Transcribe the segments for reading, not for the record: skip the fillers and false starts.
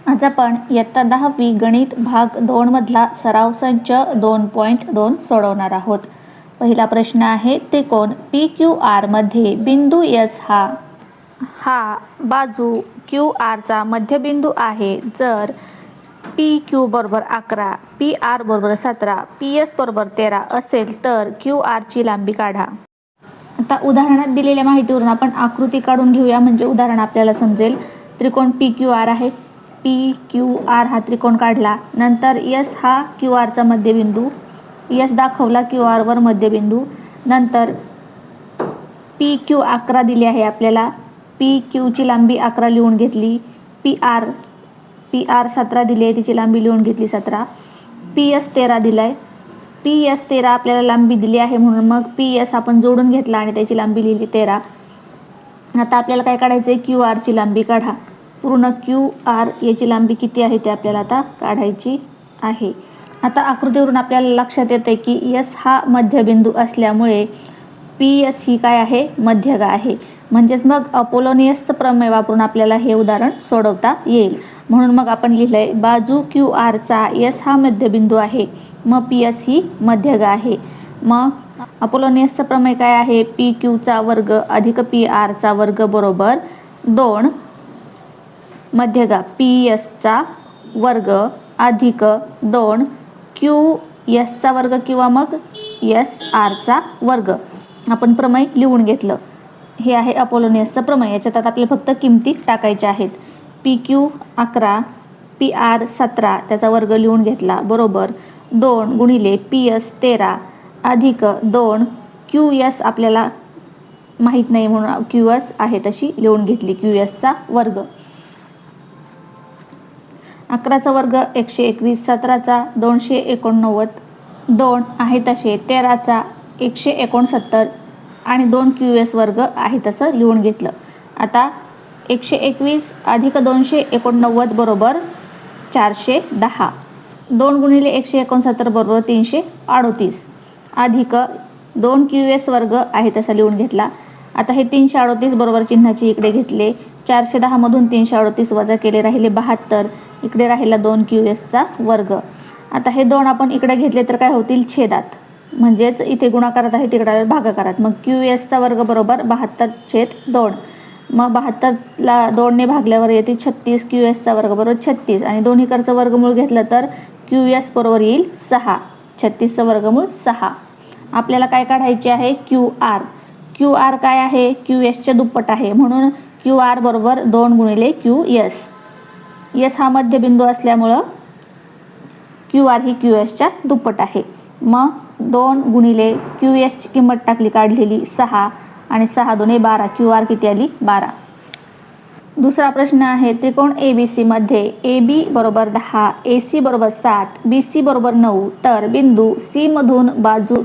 आज आपण इयत्ता 10वी गणित भाग 2 मधला सराव संच 2.2 सोडवणार आहोत. पहिला प्रश्न आहे, त्रिकोण PQR मध्ये बिंदू S हा बाजू QR चा मध्यबिंदू आहे. जर PQ बरोबर 11, PR बरोबर 17, PS बरोबर 13 असेल तर QR ची लांबी काढा. आता उदाहरणात दिलेल्या माहितीवरून आपण आकृती काढून घेऊया, म्हणजे उदाहरण आपल्याला समजेल. त्रिकोण PQR आहे. PQR हा त्रिकोण काढला. नंतर S हा QR चा मध्यबिंदू, S दाखवला QR वर मध्यबिंदू. नंतर PQ 11 दिली आहे आपल्याला. PQ ची लांबी 11 लिहून घेतली. PR 17 दिली आहे, तिची लांबी लिहून घेतली 17. PS 13 दिलाय. PS 13 आपल्याला लांबी दिली आहे म्हणून मग PS आपण जोडून घेतला आणि त्याची लांबी लिहिली 13. आता आपल्याला काय काढायचं आहे, QR ची लांबी काढा. पूर्ण QR याची लांबी किती आहे ते आपल्याला आता काढायची आहे. आता आकृतीवरून आपल्याला लक्षात येते की S हा मध्यबिंदू असल्यामुळे PS ही काय आहे, मध्यगा आहे. म्हणजेच मग अपोलोनियसचं प्रमेय वापरून आपल्याला हे उदाहरण सोडवता येईल. म्हणून मग आपण लिहिलंय, बाजू QR चा S हा मध्यबिंदू आहे, मग PS ही मध्यगा आहे. मग अपोलोनियसचं प्रमेय काय आहे, PQ चा वर्ग अधिक PR चा वर्ग बरोबर 2 मध्यगा PS चा वर्ग अधिक 2 QS चा वर्ग किंवा मग SR चा वर्ग. आपण प्रमेय लिहून घेतलं. हे आहे अपोलोनियसचं प्रमेय. याच्यात आता आपल्याला फक्त किमती टाकायच्या आहेत. PQ 11, PR 17 त्याचा वर्ग लिहून घेतला बरोबर 2 गुणिले PS 13 अधिक 2 QS आपल्याला माहीत नाही म्हणून QS आहे तशी लिहून घेतली, QS चा वर्ग. 11चा वर्ग 121, 17चा 289, 2 आहे तसे 13चा 169 आणि 2 QS वर्ग आहे तसं लिहून घेतलं. आता 121 अधिक 289 बरोबर 410. 2 गुणिले 169 बरोबर 338 अधिक 2 QS वर्ग आहे तसा लिहून घेतला. आता हे 338 बरोबर चिन्हाची इकडे घेतले. 410 मधून 338 वजा केले, राहिले 72. इकडे राहिला 2 QS चा वर्ग. आता हे 2 आपण इकडे घेतले तर काय होतील, छेदात. म्हणजेच इथे गुणाकारात आहे, तिकडे भागाकारात. मग QS चा वर्ग बरोबर 72/2. मग 72ला 2 ने भागल्यावर येते 36. QS चा वर्ग बरोबर 36 आणि दोन्हीकडचं वर्गमूळ घेतलं तर QS बरोबर येईल 6. 36चं वर्गमूळ 6. आपल्याला काय काढायचे आहे, QR. QR काय आहे, QSच्या दुप्पट आहे म्हणून QR बरोबर 2 गुणिले QS. S हा मध्यबिंदू असल्यामुळं QR ही QSच्या दुप्पट आहे. मग 2 गुणिले QS ची किंमत टाकली, काढलेली 6 आणि 6 दुने 12. QR किती आली, 12. दुसरा प्रश्न आहे, त्रिकोण ABC मध्ये AB बरोबर 10, AC बरोबर 7, BC बरोबर 9 तर बिंदू C मधून बाजू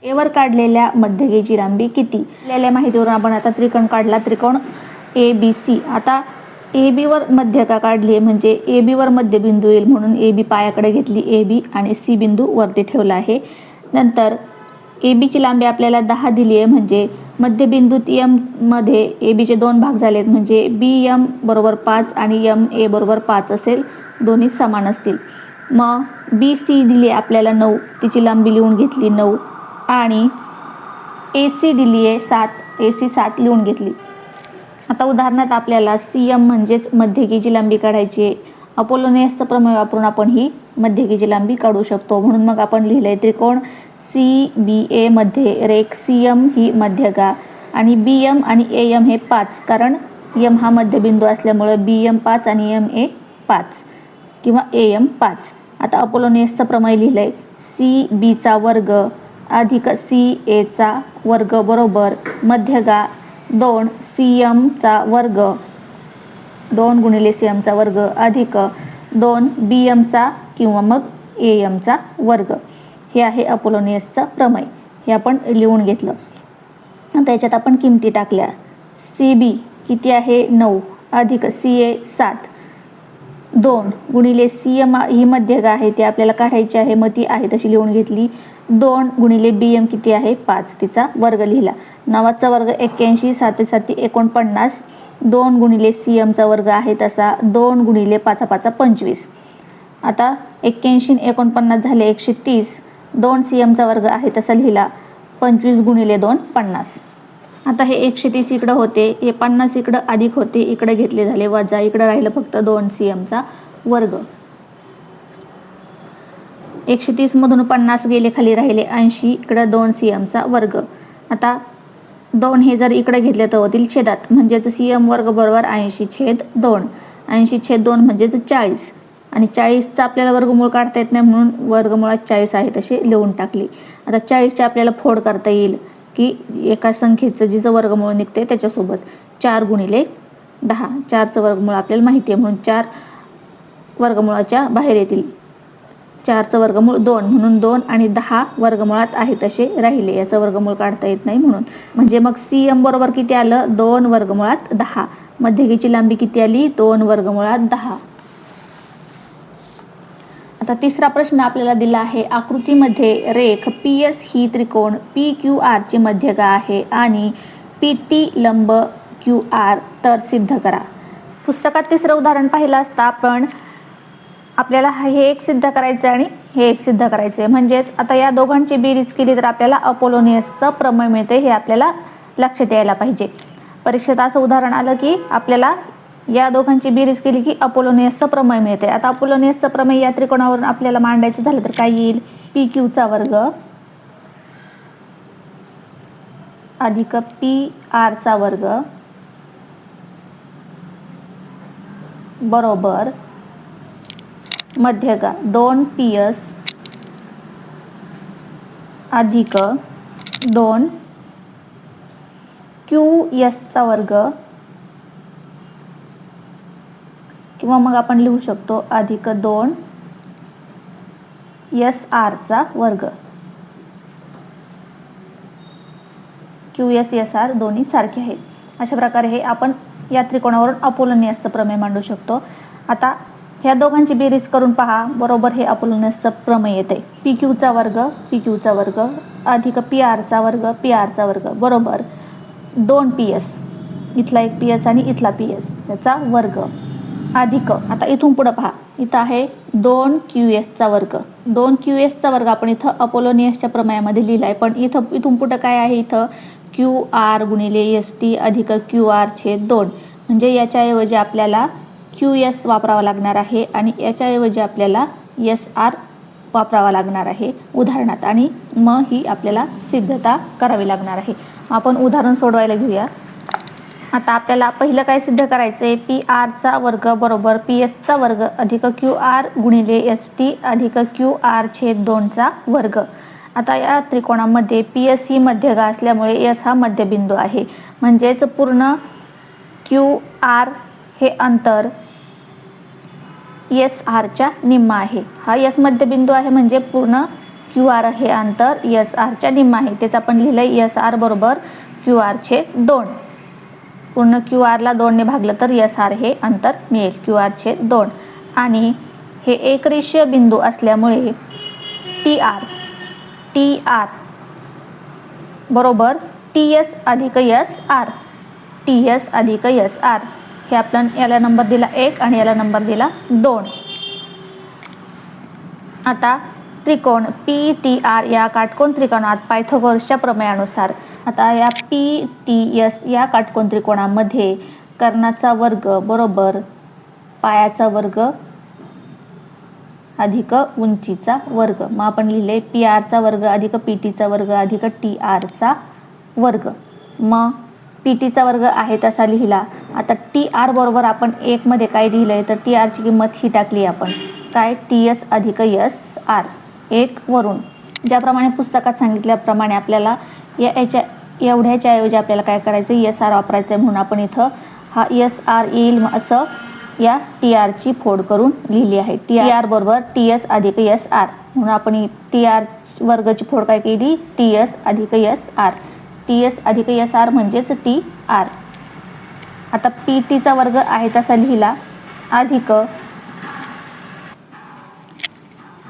A वर काढलेल्या मध्यगेची लांबी किती. दिलेल्या माहितीवरून आपण आता त्रिकोण काढला, त्रिकोण ABC. आता AB वर मध्यगा काढली म्हणजे AB वर मध्यबिंदू येईल म्हणून AB पायाकडे घेतली AB आणि C बिंदू वरती ठेवला आहे. नंतर AB ची लांबी आपल्याला 10 दिली आहे म्हणजे मध्यबिंदूत M मध्ये AB चे 2 भाग झालेत म्हणजे BM बरोबर 5 आणि MA बरोबर 5 असेल, दोन्ही समान असतील. मग BC दिली आपल्याला 9, तिची लांबी लिहून घेतली 9 आणि AC दिली आहे 7, AC 7 लिहून घेतली. आता उदाहरणात आपल्याला CM म्हणजेच मध्यगेची लांबी काढायची आहे. अपोलोनियसचं प्रमेय वापरून आपण ही मध्यगेची लांबी काढू शकतो. म्हणून मग आपण लिहिलंय, त्रिकोण CBA मध्ये रेख CM ही मध्यगा आणि BM आणि AM हे 5, कारण M हा मध्यबिंदू असल्यामुळे BM 5 आणि MA 5 किंवा AM 5. आता अपोलोनियसचं प्रमेय लिहिलंय, CB चा वर्ग अधिक CA चा वर्ग बरोबर मध्यगा 2 CM चा वर्ग, 2 गुणिले CM चा वर्ग अधिक 2 BM चा किंवा मग AM चा वर्ग. हे आहे अपोलोनियसचं प्रमेय. हे आपण लिहून घेतलं. त्याच्यात आपण किमती टाकल्या. CB किती आहे, 9 अधिक CA 7. 2 गुणिले CM ही मध्यगा आहे, ती आपल्याला काढायची आहे, मग ती आहे तशी लिहून घेतली. 2 गुणिले BM किती आहे, 5, तिचा वर्ग लिहिला. 9चा वर्ग 81, 7 7 49 2 गुणिले CMचा वर्ग आहे तसा 2 गुणिले 5 5 25. आता 81 49 झाले 130. 2 CMचा वर्ग आहे तसा लिहिला 25 गुणिले 2 50. आता हे 130 इकडं होते, हे 50 इकडं अधिक होते, इकडे घेतले झाले वजा, इकडं राहिलं फक्त 2 CMचा वर्ग. 130 मधून 50 गेले खाली राहिले 80, इकडं 2 CMचा वर्ग. आता 2 हे जर इकडे घेतले तर होतील छेदात, म्हणजेच CM वर्ग बरोबर 80/2. 80/2 म्हणजेच 40. आणि 40चा आपल्याला वर्गमूळ काढता येत नाही म्हणून वर्गमुळात 40 आहे तसे लिहून टाकले. आता 40चे आपल्याला फोड करता येईल की एका संख्येचं जिचं वर्गमूळ निघते त्याच्यासोबत 4 गुणिले 10. 4चं वर्गमूळ आपल्याला माहिती आहे म्हणून 4 वर्गमुळाच्या बाहेर येतील. 4चं वर्गमूळ 2 म्हणून 2 आणि 10 वर्गमुळात आहे तसे राहिले, याचं वर्गमूळ काढता येत नाही म्हणून. म्हणजे मग CM बरोबर किती आलं 2 वर्गमुळात 10. मध्यगेची लांबी किती आली 2 वर्गमुळात 10. आता तिसरा प्रश्न आपल्याला दिला आहे, आकृतीमध्ये रेख PS ही त्रिकोण PQR ची मध्यगा आहे आणि PT लंब QR तर सिद्ध करा. पुस्तकात तिसरं उदाहरण पाहिलं असता आपण आपल्याला हे एक सिद्ध करायचं आणि हे एक सिद्ध करायचं, म्हणजेच आता या दोघांची बेरीज केली तर आपल्याला अपोलोनियसचं प्रमेय मिळते, हे आपल्याला लक्षात यायला पाहिजे. परीक्षेत असं उदाहरण आलं की आपल्याला या दोघांची बेरीज केली की अपोलोनियसचं प्रमेय मिळते. आता अपोलोनियसचं प्रमेय या त्रिकोणावरून आपल्याला मांडायचं झालं तर काय येईल, PQचा वर्ग अधिक PRचा वर्ग बरोबर मध्यगा 2PS अधिक 2QSचा वर्ग, किंवा मग आपण लिहू शकतो अधिक 2SRचा वर्ग. QS SR दोन्ही सारखे आहेत. अशा प्रकारे हे आपण या त्रिकोणावरून अपोलोनियसचं प्रमेय मांडू शकतो. आता ह्या दोघांची बेरीज करून पहा, बरोबर हे अपोलोनियसचं प्रमेय येते. PQचा वर्ग अधिक PRचा वर्ग बरोबर 2PS, इथला एक PS आणि इथला PS त्याचा वर्ग अधिक, आता इथून पुढे पहा, इथं आहे 2QSचा वर्ग. 2QSचा वर्ग आपण इथं अपोलोनियसच्या प्रमेयामध्ये लिहिला आहे, पण इथून पुढे काय आहे, इथं QR गुणिले ST अधिक QR/2, म्हणजे याच्याऐवजी आपल्याला QS वापरावा लागणार आहे आणि याच्याऐवजी आपल्याला SR वापरावा लागणार आहे उदाहरणात, आणि मग ही आपल्याला सिद्धता करावी लागणार आहे. आपण उदाहरण सोडवायला घेऊया. आता आपल्याला पहिलं काय सिद्ध करायचं आहे, PR वर्ग बरोबर PS वर्ग अधिक QR गुणिले ST अधिक QR/2 वर्ग. आता या त्रिकोणामध्ये PS ही मध्यगा असल्यामुळे S हा मध्यबिंदू आहे, म्हणजेच पूर्ण QR हे अंतर SRच्या निम्म आहे. हा S मध्यबिंदू आहे म्हणजे पूर्ण QR हे अंतर SRच्या निम्म आहे. तेच आपण लिहिलंय SR बरोबर QR/2. पूर्ण QRला 2ने भागलं तर SR हे अंतर मिळेल QR/2. आणि हे एकरेषीय बिंदू असल्यामुळे TR बरोबर TS अधिक SR. TS अधिक SR हे आपण याला नंबर दिला 1 आणि याला नंबर दिला 2. आता त्रिकोण PTR या काटकोन त्रिकोणात पायथागोरसच्या प्रमेयानुसार, आता या PTS या काटकोन त्रिकोणामध्ये कर्णाचा वर्ग बरोबर पायाचा वर्ग अधिक उंचीचा वर्ग. मग आपण लिहिले PRचा वर्ग अधिक PTचा वर्ग अधिक TRचा वर्ग. मग PTचा वर्ग आहे तसा लिहिला. आता TR बरोबर आपण 1 मध्ये काय लिहिलंय तर TRची किंमत ही टाकली आपण, काय TS अधिक SR 1 वरून. ज्याप्रमाणे पुस्तकात सांगितल्याप्रमाणे आपल्याला एवढ्याच्या ऐवजी आपल्याला काय करायचं, SR वापरायचं आहे, म्हणून आपण इथं हा SR येईल असं या TRची फोड करून लिहिली आहे. TR बरोबर TS अधिक SR, म्हणून आपण TR वर्गाची फोड काय केली, TS अधिक SR. TS अधिक SR म्हणजेच TR. आता PTचा वर्ग आहे तसा लिहिला अधिक,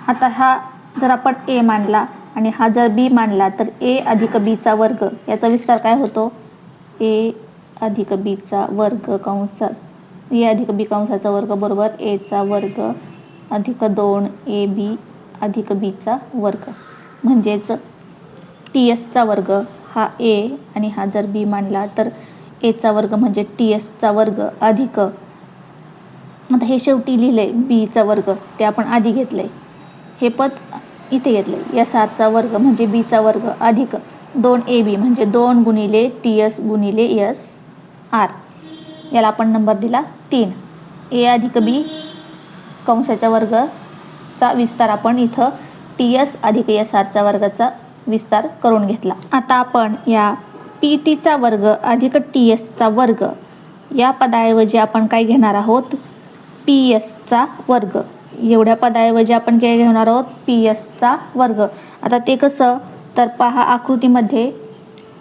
आता हा जर आपण A मानला आणि हा जर B मानला तर A अधिक Bचा वर्ग, याचा विस्तार काय होतो A अधिक बीचा वर्ग कंसात ए अधिक बी कंसाचा वर्ग बरोबर एचा वर्ग अधिक 2ab अधिक बीचा वर्ग. म्हणजेच TSचा वर्ग हा ए आणि हा जर बी मानला तर एचा वर्ग म्हणजे TSचा वर्ग अधिक, आता हे शेवटी लिहिलं आहे बीचा वर्ग ते आपण आधी घेतलं आहे, हे पद इथे घेतलं आहे SRचा वर्ग म्हणजे बीचा वर्ग अधिक 2ab म्हणजे 2 गुणिले TS गुणिले SR. याला आपण नंबर दिला 3. ए अधिक बी कंसाच्या वर्गाचा विस्तार आपण इथं TS अधिक SRच्या वर्गाचा विस्तार करून घेतला. आता आपण या PTचा वर्ग अधिक TSचा वर्ग या पदाऐवजी आपण काय घेणार आहोत, PSचा वर्ग. एवढ्या पदाऐवजी आपण काय घेणार आहोत, PSचा वर्ग. आता ते कसं तर पहा आकृतीमध्ये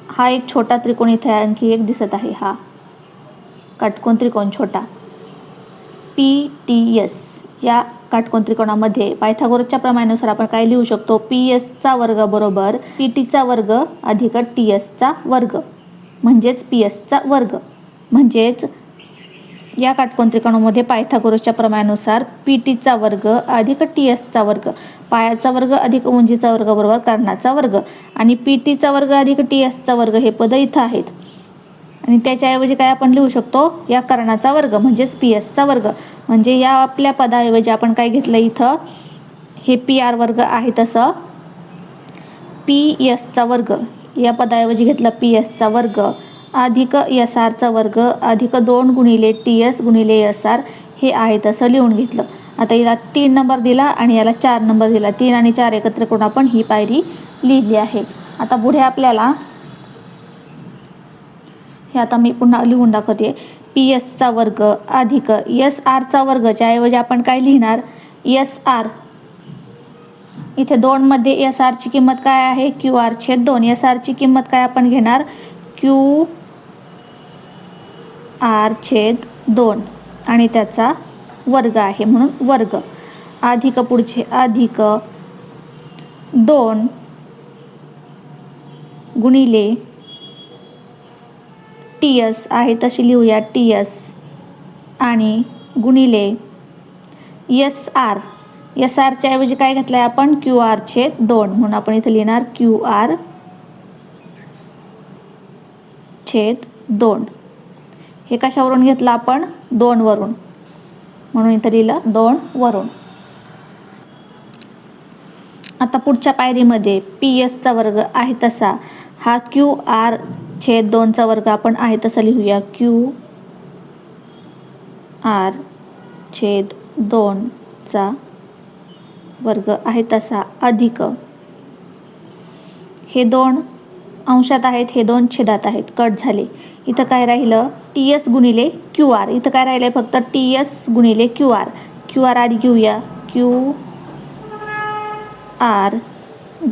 हा एक छोटा त्रिकोण इथे आणखी एक दिसत आहे, हा काटकोन त्रिकोण छोटा PTS. या काटकोन त्रिकोणामध्ये पायथागोरसच्या प्रमाणानुसार आपण काय लिहू शकतो, PSचा वर्ग बरोबर PTचा वर्ग अधिक TSचा वर्ग म्हणजेच PSचा वर्ग. म्हणजेच या काटकोन त्रिकोणामध्ये पायथागोरसच्या प्रमाणानुसार PTचा वर्ग अधिक TSचा वर्ग, पायाचा वर्ग अधिक उंचीचा वर्ग बरोबर कर्णाचा वर्ग आणि PTचा वर्ग अधिक TSचा वर्ग हे पद इथं आहेत. आणि त्याच्याऐवजी काय आपण लिहू शकतो, या कर्णाचा वर्ग म्हणजेच PSचा वर्ग. म्हणजे या आपल्या पदाऐवजी आपण काय घेतलं इथं, हे PR वर्ग आहे तसं PSचा वर्ग या पदाऐवजी घेतलं PSचा वर्ग अधिक SRचा वर्ग अधिक 2 गुणिले TS गुणिले SR हे आहे तसं लिहून घेतलं. आता याला 3 नंबर दिला आणि याला 4 नंबर दिला. 3 आणि 4 एकत्र करून आपण ही पायरी लिहिली आहे. आता पुढे आपल्याला हे आता मी पुन्हा लिहून दाखवते, PSचा वर्ग अधिक SRचा वर्गच्या ऐवजी आपण काय लिहिणार, SR. इथे 2 मध्ये SRची किंमत काय आहे, QR/2. SRची किंमत काय आपण घेणार, QR/2 आणि त्याचा वर्ग आहे म्हणून वर्ग अधिक पुढचे अधिक 2 गुणिले TS आहे तशी लिहूया TS आणि गुणिले SR. SRच्या ऐवजी काय घेतलं आहे आपण, QR/2 म्हणून आपण इथे लिहिणार QR/2. हे कशावरून घेतलं आपण, 2 वरून म्हणून इथे लिहिलं 2 वरून. आता पुढच्या पायरीमध्ये PSचा वर्ग आहे तसा हा QR/2चा वर्ग आपण आहे तसा लिहूया QR/2चा वर्ग आहे तसा अधिक हे 2 अंशात आहेत, हे 2 छेदात आहेत, कट झाले. इथं काय राहिलं, TS गुणिले QR. इथं काय राहिलं फक्त TS गुणिले QR. QR आधी घेऊया, QR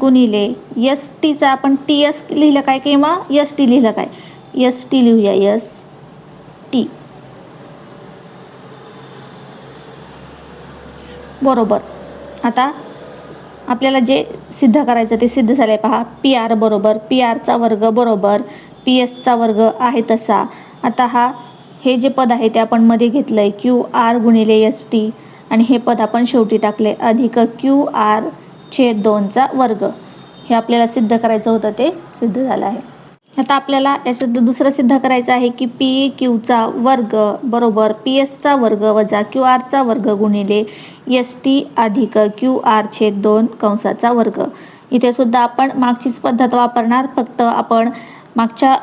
गुणिले STचा आपण TS लिहिलं काय किंवा ST लिहिलं काय, ST लिहूया ST बरोबर. आता आपल्याला जे सिद्ध करायचं ते सिद्ध झालंय पहा. PR बरोबर PRचा वर्ग बरोबर PSचा वर्ग आहे तसा. आता हे जे पद आहे ते आपण मध्ये घेतलंय QR गुणिले ST आणि हे पद आपण शेवटी टाकले अधिक QR/2चा वर्ग. हे आपल्याला सिद्ध करायचं होतं ते सिद्ध झालं आहे. आता आपल्याला याच्यात दुसरं सिद्ध करायचं आहे की PQचा वर्ग बरोबर PSचा वर्ग वजा QRचा वर्ग गुणिले ST अधिक QR/2 कंसाचा वर्ग. इथे सुद्धा आपण मागचीच पद्धत वापरणार, फक्त आपण मागच्या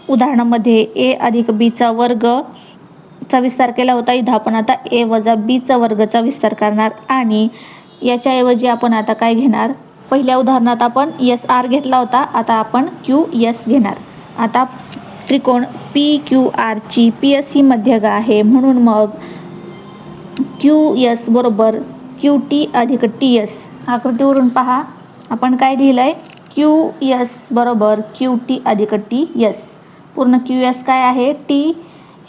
उदाहरणामध्ये A अधिक Bचा वर्गचा विस्तार केला होता, इथं आपण आता A वजा Bचा वर्गचा विस्तार करणार आणि याच्याऐवजी आपण आता काय घेणार, पहिल्या उदाहरणात आपण SR घेतला होता, आता आपण QS घेणार. आता त्रिकोण PQRची PS ही मध्यगा आहे म्हणून मग QS बरोबर QT अधिक TS. आकृतीवरून पहा आपण काय लिहिलंय, QS बरोबर QT अधिक TS. पूर्ण QS काय आहे T,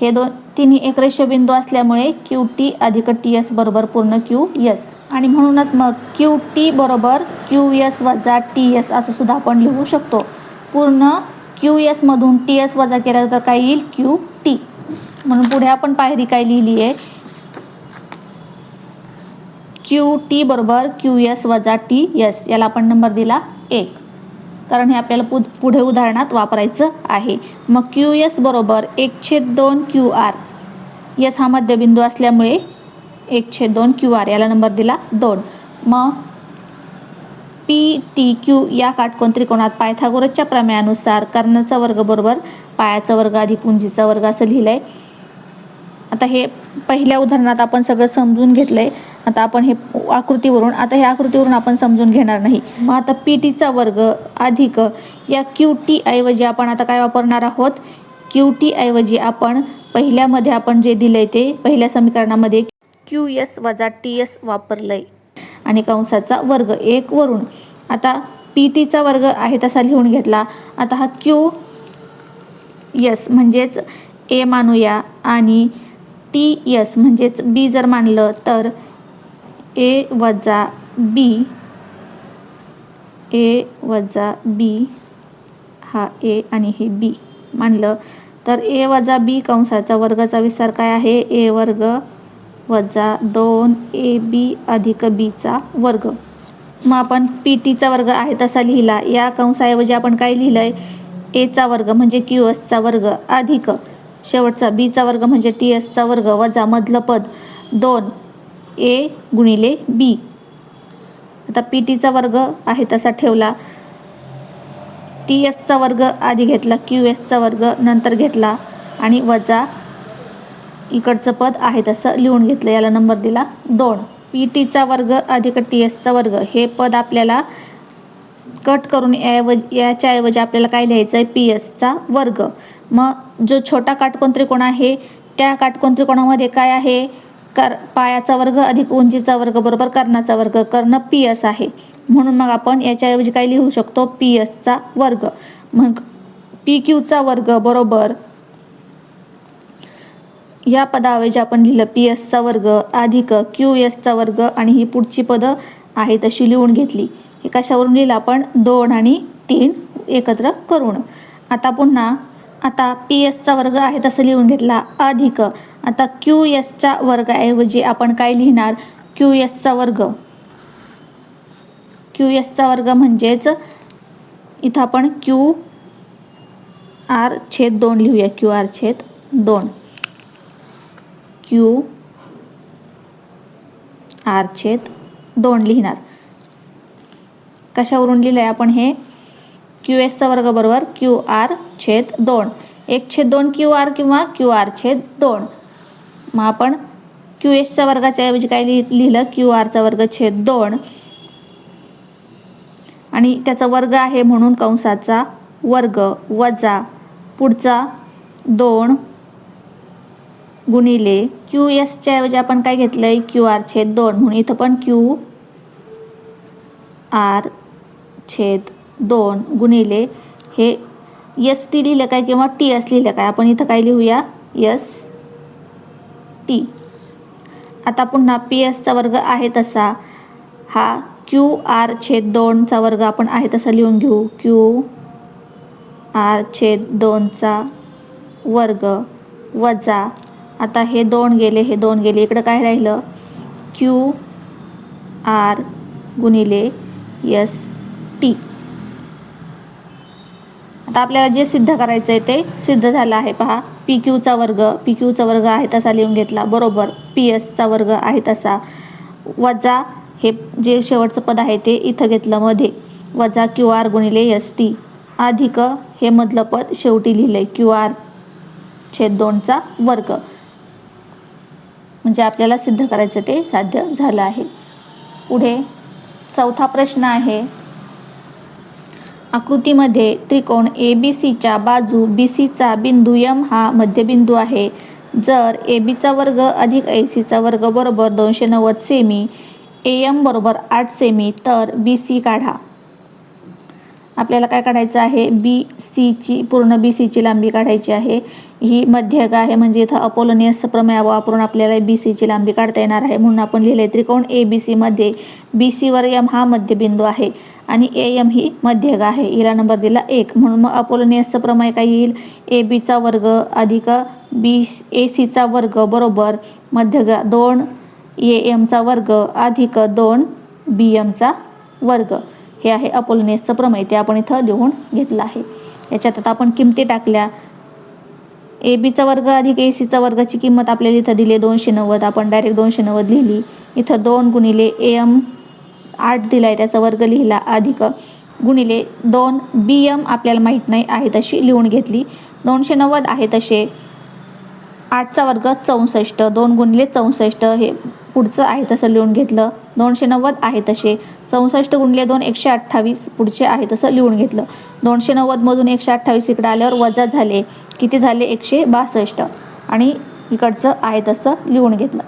हे तिन्ही एक रेषीय बिंदू असल्यामुळे QT अधिक TS बरोबर पूर्ण QS. आणि म्हणूनच मग QT बरोबर QS वजा TS असं सुद्धा आपण लिहू शकतो. पूर्ण क्यू एसमधून टी एस वजा केला तर काय येईल क्यू टी. म्हणून पुढे आपण पायरी काय लिहिली आहे क्यू टी बरोबर क्यू एस वजा टी एस. याला आपण नंबर दिला 1, कारण हे आपल्याला पुढे उदाहरणात वापरायचं आहे. मग क्यू एस बरोबर 1/2 क्यू आर. एस हा मध्यबिंदू असल्यामुळे 1/2 क्यू आर याला नंबर दिला 2. मग पी टी क्यू या काटकोन त्रिकोणात पायथागोरसच्या प्रमेयानुसार कर्णाचा वर्ग बरोबर पायाचा वर्ग अधिक उंचीचा वर्ग असं लिहिलंय. आता हे पहिल्या उदाहरणात आपण सगळं समजून घेतलंय. आता आपण हे आकृतीवरून आपण समजून घेणार नाही. मग आता पी टीचा वर्ग अधिक या क्यू टी ऐवजी आपण आता काय वापरणार आहोत, क्यू टी ऐवजी आपण पहिल्यामध्ये आपण जे दिलंय ते पहिल्या समीकरणामध्ये क्यू एस वजा टी एस वापरलंय आणि कंसाचा वर्ग 1 वरून. आता पी टीचा वर्ग आहे तसा लिहून घेतला. आता हा क्यू एस म्हणजेच ए मानूया आणि टी एस म्हणजेच बी जर मानलं तर ए वजा बी हा ए आणि हे बी मानलं तर ए वजा बी कंसाचा वर्गाचा विस्तार काय आहे ए वर्ग वजा 2ab अधिक बीचा वर्ग. मग आपण पी टीचा वर्ग आहे तसा लिहिला. या कंसाऐवजी आपण काय लिहिलंय एचा वर्ग म्हणजे क्यू एसचा वर्ग अधिक शेवटचा बीचा वर्ग म्हणजे टी एसचा वर्ग वजा मधलं पद 2a गुणिले बी. आता पी टीचा वर्ग आहे तसा ठेवला, टी एसचा वर्ग आधी घेतला, क्यू एसचा वर्ग नंतर घेतला आणि वजा इकडचं पद आहे तसं लिहून घेतलं. याला नंबर दिला 2. पी टीचा वर्ग अधिक टी एसचा वर्ग हे पद आपल्याला कट करून याच्याऐवजी आपल्याला काय लिहायचं आहे पी एसचा वर्ग. मग जो छोटा काटकोन त्रिकोण आहे त्या काटकोन त्रिकोणामध्ये काय आहे पायाचा वर्ग अधिक उंचीचा वर्ग बरोबर कर्णाचा वर्ग. कर्ण पी एस आहे म्हणून मग आपण याच्याऐवजी काय लिहू शकतो पी एसचा वर्ग. मग पी क्यूचा वर्ग बरोबर या पदाऐवजी आपण लिहिलं पी एसचा वर्ग अधिक क्यू एसचा वर्ग आणि ही पुढची पदं आहे तशी लिहून घेतली. हे कशावरून लिहिलं आपण 2 आणि 3 एकत्र करून. आता पुन्हा पी एसचा वर्ग आहे तसं लिहून घेतला अधिक आता क्यू एसच्या वर्गाऐवजी आपण काय लिहिणार क्यू एसचा वर्ग. क्यू एसचा वर्ग म्हणजेच इथं आपण क्यू आर छेद 2 लिहूया. क्यू आर छेद 2 क्यू आर छेद 2 लिहिणार. कशावरून लिहिलंय आपण हे क्यू एसचा वर्ग बरोबर क्यू आर छेद 2 1/2 क्यू आर किंवा क्यू आर छेद 2. मग आपण क्यू एसच्या वर्गाच्या ऐवजी काय लिहिलं क्यू आरचा वर्ग छेद 2 आणि त्याचा वर्ग आहे म्हणून कंसाचा वर्ग वजा पुढचा 2 गुणिले क्यू एसच्या ऐवजी आपण काय घेतलंय क्यू आर छेद 2 म्हणून इथं पण क्यू आर छेद 2 गुणिले हे एस टी लिहिलं काय किंवा टी एस लिहिलं काय आपण इथं काय लिहूया एस टी. आता पुन्हा पी एसचा वर्ग आहे तसा हा क्यू आर छेद 2चा वर्ग आपण आहे तसा लिहून घेऊ क्यू आर छेद 2चा वर्ग वजा आता हे 2 गेले हे 2 गेले इकडं काय राहिलं क्यू आर गुणिले एस टी. आता आपल्याला जे सिद्ध करायचं आहे ते सिद्ध झालं आहे. पहा पी क्यूचा वर्ग आहे तसा लिहून घेतला बरोबर पी एसचा वर्ग आहे तसा वजा हे जे शेवटचं पद आहे ते इथं घेतलं मध्ये वजा क्यू आर गुणिले एस टी अधिक हे मधलं पद शेवटी लिहिलंय क्यू आर छेद 2चा वर्ग. म्हणजे आपल्याला सिद्ध करायचं ते साध्य झालं आहे. पुढे चौथा प्रश्न आहे आकृतीमध्ये त्रिकोण ABCच्या बाजू BCचा बिंदू M हा मध्यबिंदू आहे. जर ABचा वर्ग अधिक ACचा वर्ग बरोबर 290 सेमी AM बरोबर 8 सेमी तर BC काढा. आपल्याला काय काढायचं आहे, बी सीची पूर्ण बी सीची लांबी काढायची आहे. ही मध्यक आहे म्हणजे इथं अपोलोनियस प्रमेय वापरून आपल्याला बी सीची लांबी काढता येणार आहे. म्हणून आपण लिहिले त्रिकोण ए बी सी मध्ये बी सीवर एम हा मध्यबिंदू आहे आणि ए एम ही मध्यक आहे. हिला नंबर दिला 1. म्हणून मग अपोलोनियसचं प्रमेय काय येईल, ए बीचा वर्ग अधिक बी ए सीचा वर्ग बरोबर मध्यक 2 ए एमचा वर्ग अधिक 2 बी एमचा वर्ग. हे आहे अपोलोनियसचं प्रमेय, ते आपण इथं लिहून घेतलं आहे. याच्यात आता आपण किमती टाकल्या. ए बीचा वर्ग अधिक ए सीचा वर्गाची किंमत आपल्याला इथं दिली 290. आपण डायरेक्ट 290 लिहिली. इथं 2 गुणिले ए एम 8 दिला आहे त्याचा वर्ग लिहिला अधिक गुणिले 2 बी एम आपल्याला माहीत नाही आहे तशी लिहून घेतली. 290 आहे तसे 8चा वर्ग 64, 2 गुणिले 64 हे पुढचं आहे तसं लिहून घेतलं. 290 आहे तसे 64 गुणिले 2 128 पुढचे आहे तसं लिहून घेतलं. 290 मधून 128 इकडे आल्यावर वजा झाले, किती झाले 162 आणि इकडचं आहे तसं लिहून घेतलं.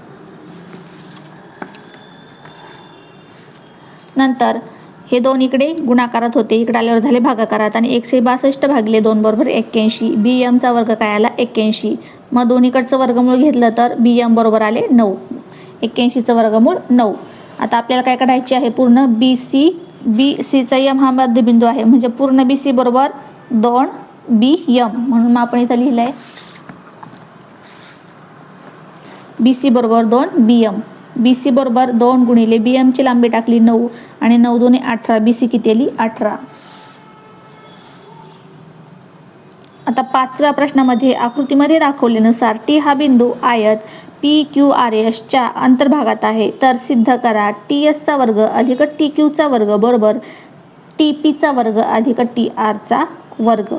नंतर हे 2 इकडे गुणाकारात होते, इकडे आल्यावर झाले भागाकारात आणि 162 भागिले 2 बरोबर 81. बी एमचा वर्ग काय आला 81. मग दोन्हीकडचं वर्गमूळ घेतलं तर बी एम बरोबर आले 9. 81चं वर्गमूळ 9. आता आपल्याला काय काढायचे आहे, पूर्ण बी सीचा एम हा मध्यबिंदू आहे म्हणजे पूर्ण बी सी बरोबर 2 बी एम. म्हणून मग आपण इथं लिहिलं आहे बी सी बरोबर 2 बी एम. बी सी बरोबर 2 गुणिले बी एमची लांबी टाकली 9 आणि 9 2 18. बी सी किती आली 18. आता 5व्या प्रश्नामध्ये आकृतीमध्ये दाखवल्यानुसार टी हा बिंदू आयत पी क्यू आर एसच्या अंतर्भागात आहे, तर सिद्ध करा टी एसचा वर्ग अधिक टी क्यूचा वर्ग बरोबर टी पीचा वर्ग अधिक टी आरचा वर्ग.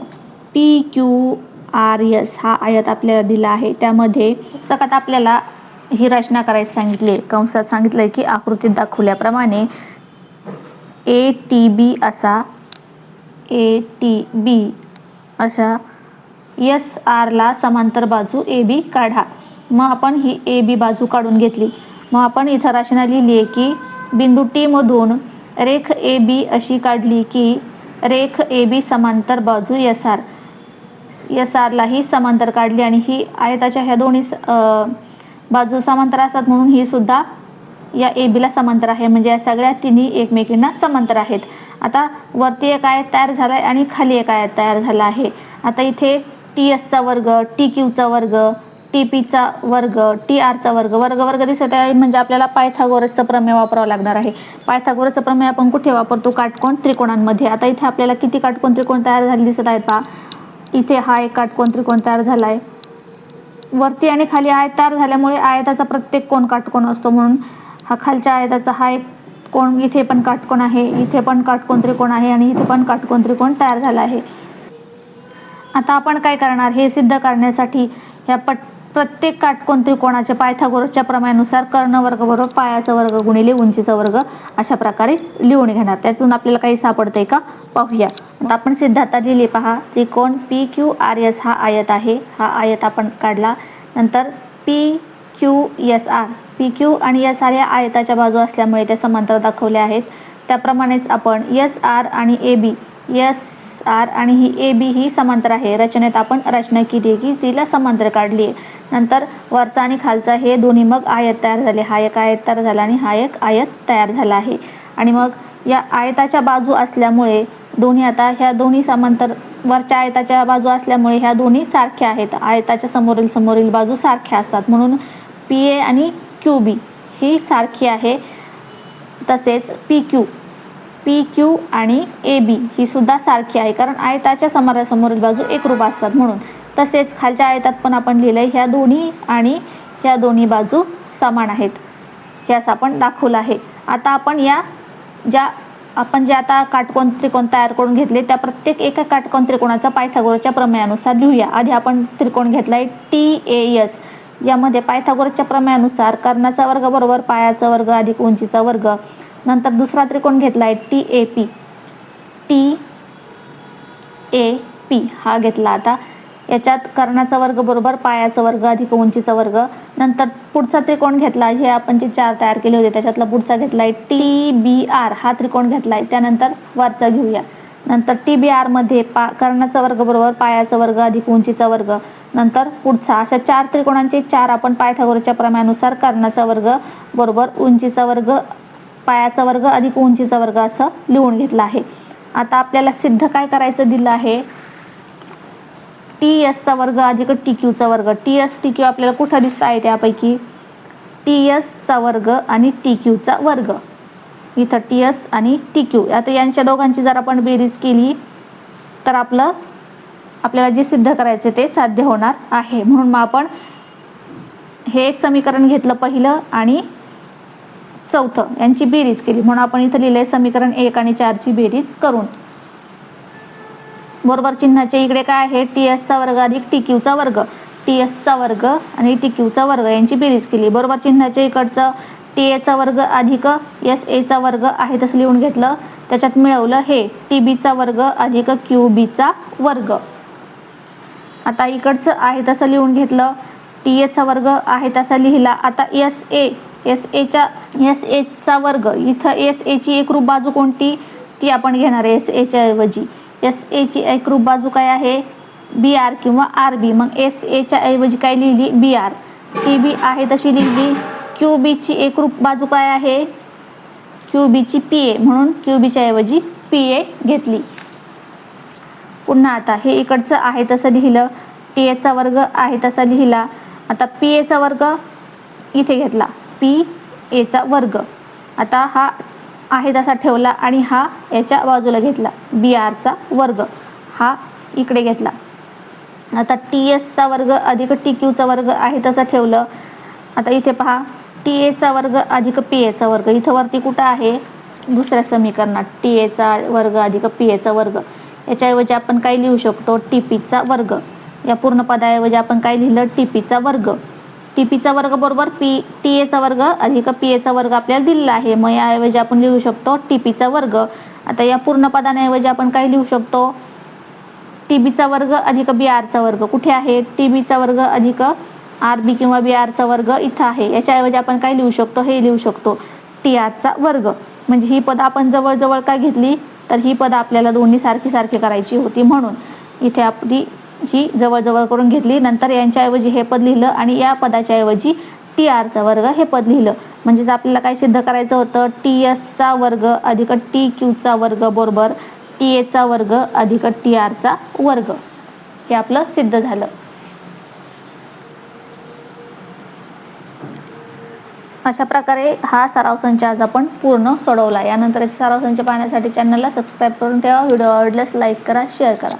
पी क्यू आर एस हा आयत आपल्याला दिला आहे. त्यामध्ये पुस्तकात आपल्याला ही रचना करायची सांगितली. कंसात सांगितलंय की आकृतीत दाखवल्याप्रमाणे ए टी बी अशा एस आरला समांतर बाजू ए बी काढा. मग आपण ही ए बी बाजू काढून घेतली. मग आपण इथं रचना लिहिली आहे की बिंदू टी मधून रेख ए बी अशी काढली की रेख ए बी समांतर बाजू एस आरलाही समांतर काढली आणि ही आयताच्या ह्या दोन्ही बाजू समांतर असतात म्हणून ही सुद्धा या ए बीला समांतर आहे म्हणजे या सगळ्या तिन्ही एकमेकींना समांतर आहेत. आता वरती एक आयत तयार झाला आहे आणि खाली एक आयत तयार झाला आहे. आता इथे टी एसचा वर्ग, टी क्यूचा वर्ग, टी पीचा वर्ग, टी आरचा वर्ग दिसत आहे म्हणजे आपल्याला पायथागोरसचं प्रमेय वापरावं लागणार आहे. पायथागोरसचं प्रमेय आपण कुठे वापरतो, काटकोन त्रिकोणांमध्ये. आता इथे आपल्याला किती काटकोन त्रिकोण तयार झाले दिसत आहेत पहा. इथे हा एक काटकोन त्रिकोण तयार झाला आहे. वरती आणि खाली आयत तयार झाल्यामुळे आयताचा प्रत्येक कोण काटकोन असतो म्हणून हा खालच्या आयताचा हा एक कोण इथे पण काटकोन आहे, इथे पण काटकोन त्रिकोण आहे आणि इथे पण काटकोन त्रिकोण तयार झाला आहे. आता आपण काय करणार, हे सिद्ध करण्यासाठी ह्या प्रत्येक काटकोन त्रिकोणाच्या पायथागोरसच्या प्रमेयानुसार कर्ण वर्ग बरोबर पायाचा वर्ग गुणिले उंचीचा वर्ग अशा प्रकारे लिहून घेणार. त्यातून आपल्याला काही सापडतंय का पाहूया. आता आपण सिद्धांत लिहिले पहा. त्रिकोण पी क्यू आर एस हा आयत आहे. हा आयत आपण काढला. नंतर P Q S R, P Q आणि एस आर या आयताच्या बाजू असल्यामुळे त्या समांतर दाखवल्या आहेत. त्याप्रमाणेच आपण एस आर आणि ए बी, एस आर आणि ही ए बी ही समांतर आहे. रचनेत आपण रचना केली आहे की तिला समांतर काढली आहे. नंतर वरचा आणि खालचा हे दोन्ही मग आयत तयार झाले. हा एक आयत तयार झाला आणि हा एक आयत तयार झाला आहे. आणि मग या आयताच्या बाजू असल्यामुळे दोन्ही, आता ह्या दोन्ही समांतर वरच्या आयताच्या बाजू असल्यामुळे ह्या दोन्ही सारख्या आहेत. आयताच्या समोरील बाजू सारख्या असतात म्हणून पी ए आणि क्यू बी ही सारखी आहे. तसेच पी क्यू आणि ए बी ही सुद्धा सारखी आहे कारण आयताच्या समोरील बाजू एकरूप असतात म्हणून. तसेच खालच्या आयतात पण आपण लिहिलंय ह्या दोन्ही आणि ह्या दोन्ही बाजू समान आहेत, हे असं आपण दाखवलं आहे. आता आपण आपण जे आता काटकोन त्रिकोण तयार करून घेतले त्या प्रत्येक एका काटकोन त्रिकोणाचा पायथागोरसच्या प्रमेयानुसार लिहूया. आधी आपण त्रिकोण घेतलाय टी ए एस. यामध्ये पायथागोरसच्या प्रमेयानुसार कर्णाचा वर्ग बरोबर पायाचा वर्ग अधिक उंचीचा वर्ग. नंतर दुसरा त्रिकोण घेतलाय टी ए पी हा घेतला. आता याच्यात कर्णाचा वर्ग बरोबर पायाचा वर्ग अधिक उंचीचा वर्ग. नंतर पुढचा त्रिकोण घेतला, हे आपण जे 4 तयार केले होते त्याच्यातला पुढचा घेतलाय टी बी आर हा त्रिकोण घेतलाय. त्यानंतर वरचा घेऊया नंतर TBR मध्ये कर्णाचा वर्ग बरोबर पायाचा वर्ग अधिक उंचीचा वर्ग. नंतर पुढचा अशा 4 त्रिकोणांचे 4 आपण पायथागोरसच्या प्रमेयानुसार कर्णाचा वर्ग बरोबर उंचीचा वर्ग पायाचा वर्ग अधिक उंचीचा वर्ग असं लिहून घेतलं आहे. आता आपल्याला सिद्ध काय करायचं दिलं आहे, TS चा वर्ग अधिक TQ चा वर्ग. TS TQ आपल्याला कुठं दिसत आहे त्यापैकी TS चा वर्ग आणि TQ चा वर्ग. इथं TS आणि TQ. आता यांच्या दोघांची जर आपण बेरीज केली तर आपल्याला जे सिद्ध करायचे ते साध्य होणार आहे. म्हणून मग आपण हे एक समीकरण घेतलं पहिलं आणि चौथं यांची बेरीज केली, म्हणून आपण इथं लिहिलंय समीकरण 1 आणि 4 ची बेरीज करून. बरोबर चिन्हाच्या इकडे काय आहे, TS चा वर्ग अधिक TQ चा वर्ग. TS चा वर्ग आणि TQ चा वर्ग यांची बेरीज केली. बरोबर चिन्हाच्या इकडचं TA चा वर्ग अधिक SA चा वर्ग आहे तसं लिहून घेतलं. त्याच्यात मिळवलं हे TB चा वर्ग अधिक QB चा वर्ग. आता इकडचं आहे तसं लिहून घेतलं. TA चा वर्ग आहे तसा लिहिला. आता SA चा वर्ग, इथं SA ची एकरूप बाजू कोणती ती आपण घेणार आहे. SA च्या ऐवजी SA ची एकरूप बाजू काय आहे, BR किंवा RB. मग SA च्या ऐवजी काय लिहिली, BR. TB आहे तशी लिहिली. QB ची एकरूप बाजू काय आहे, QB ची PA, म्हणून QB च्या ऐवजी PA घेतली. पुन्हा आता हे इकडचं आहे तसं लिहिलं. TA चा वर्ग आहे तसा लिहिला. आता PA चा वर्ग इथे घेतला, PA चा वर्ग. आता हा आहे तसा ठेवला आणि हा याच्या बाजूला घेतला, BR चा वर्ग हा इकडे घेतला. आता TS चा वर्ग अधिक TQ चा वर्ग आहे तसं ठेवलं. आता इथे पहा TA चा वर्ग अधिक PA चा वर्ग. इथं वरती कुठं आहे, दुसऱ्या समीकरणात TA चा वर्ग अधिक PA चा वर्ग. याच्याऐवजी आपण काय लिहू शकतो, TP चा वर्ग. या पूर्ण पदाऐवजी आपण काय लिहिलं, TP चा वर्ग. TP चा वर्ग बरोबर TA चा वर्ग अधिक PA चा वर्ग आपल्याला दिलेला आहे. मग याऐवजी आपण लिहू शकतो TP चा वर्ग. आता या पूर्ण पदांऐवजी आपण काय लिहू शकतो, TB चा वर्ग अधिक BR चा वर्ग. कुठे आहे, TB चा वर्ग अधिक RB किंवा BR चा वर्ग इथं आहे. याच्याऐवजी आपण काय लिहू शकतो, हे लिहू शकतो TR चा वर्ग. म्हणजे ही पद आपण जवळजवळ काय घेतली, तर ही पद आपल्याला दोन्ही सारखी करायची होती, म्हणून इथे आपली ही जवळजवळ करून घेतली. नंतर यांच्याऐवजी हे पद लिहिलं आणि या पदाच्या ऐवजी TR चा वर्ग हे पद लिहिलं. म्हणजेच आपल्याला काय सिद्ध करायचं होतं, TS चा वर्ग अधिक TQ चा वर्ग बरोबर TA चा वर्ग अधिक TR चा वर्ग. हे आपलं सिद्ध झालं. अशा प्रकारे हा सराव संच आज आपण पूर्ण सोडवला. यानंतर सराव संच पाहण्यासाठी चॅनलला सबस्क्राईब करून ठेवा. व्हिडिओ आवडल्यास लाईक करा, शेअर करा.